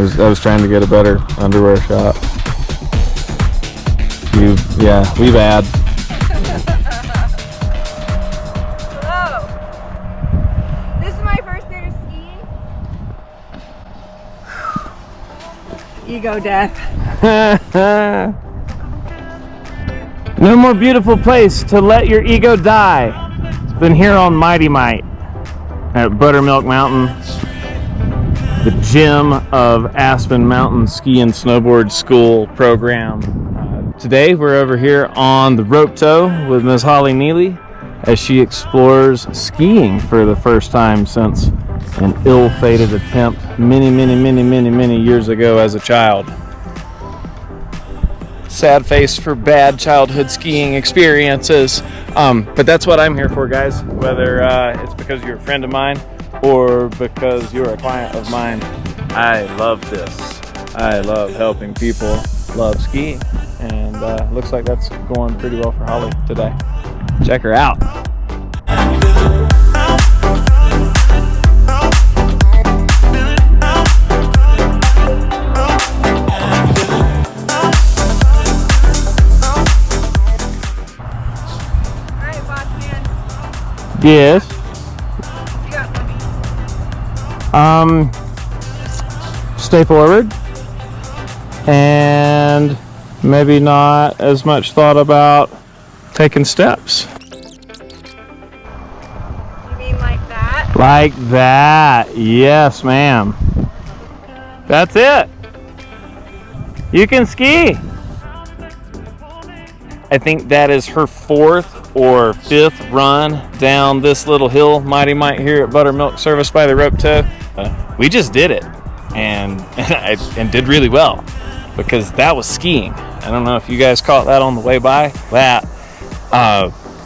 I was trying to get a better underwear shot. Yeah, we bad. Hello. This is my first day of skiing. Ego death. No more beautiful place to let your ego die than here on Mighty Might at Buttermilk Mountain, the gem of Aspen Mountain Ski and Snowboard School program. Today we're over here on the rope tow with Ms. Holli Neely as she explores skiing for the first time since an ill-fated attempt many years ago as a child. Sad face for bad childhood skiing experiences, but that's what I'm here for, guys. Whether it's because you're a friend of mine or because you're a client of mine, I love this. I love helping people love skiing, and looks like that's going pretty well for Holli today. Check her out. Yes. Stay forward, and maybe not as much thought about taking steps. You mean like that? Like that. Yes, ma'am. That's it. You can ski. I think that is her 4th or 5th run down this little hill, Mighty Might here at Buttermilk, serviced by the rope tow. We just did it and did really well because that was skiing. I don't know if you guys caught that on the way by. That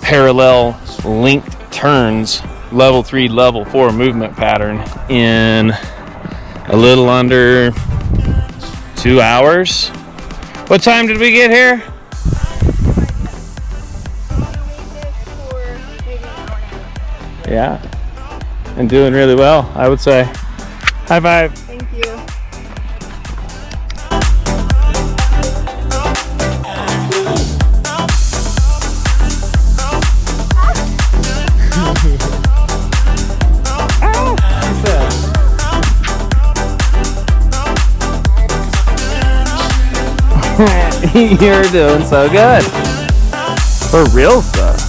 parallel linked turns, level 3, level 4 movement pattern in a little under 2 hours. What time did we get here? Yeah, and doing really well, I would say. High five. Thank you. You're doing so good. For real stuff.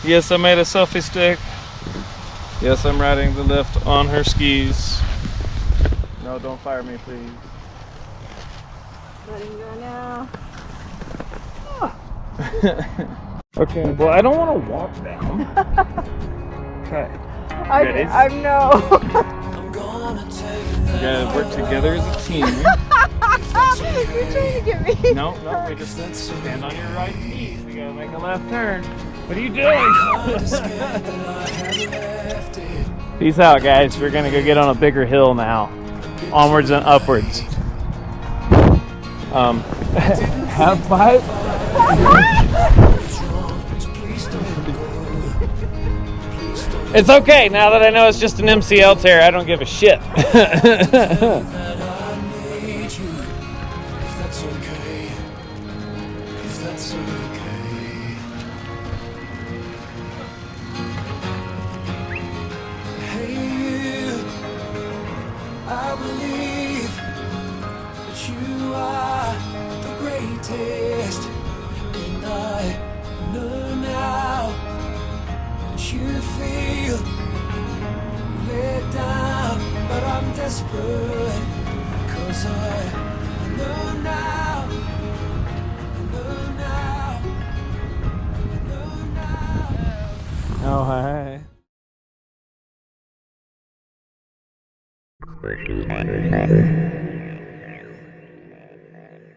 Yes, I made a selfie stick. Yes, I'm riding the lift on her skis. No, don't fire me, please. Letting go now. Okay, well, I don't want to walk down. Okay. I know. We gotta work together as a team. You're trying to get me. No, we just stand on your right knee. We gotta make a left turn. What are you doing? Peace out, guys. We're gonna go get on a bigger hill now. Onwards and upwards. Have five. It's okay, now that I know it's just an MCL tear, I don't give a shit. I believe that you are the greatest, and I know now that you feel let down, but I'm desperate, 'cause I know now, I know now, I know now. Oh, hi.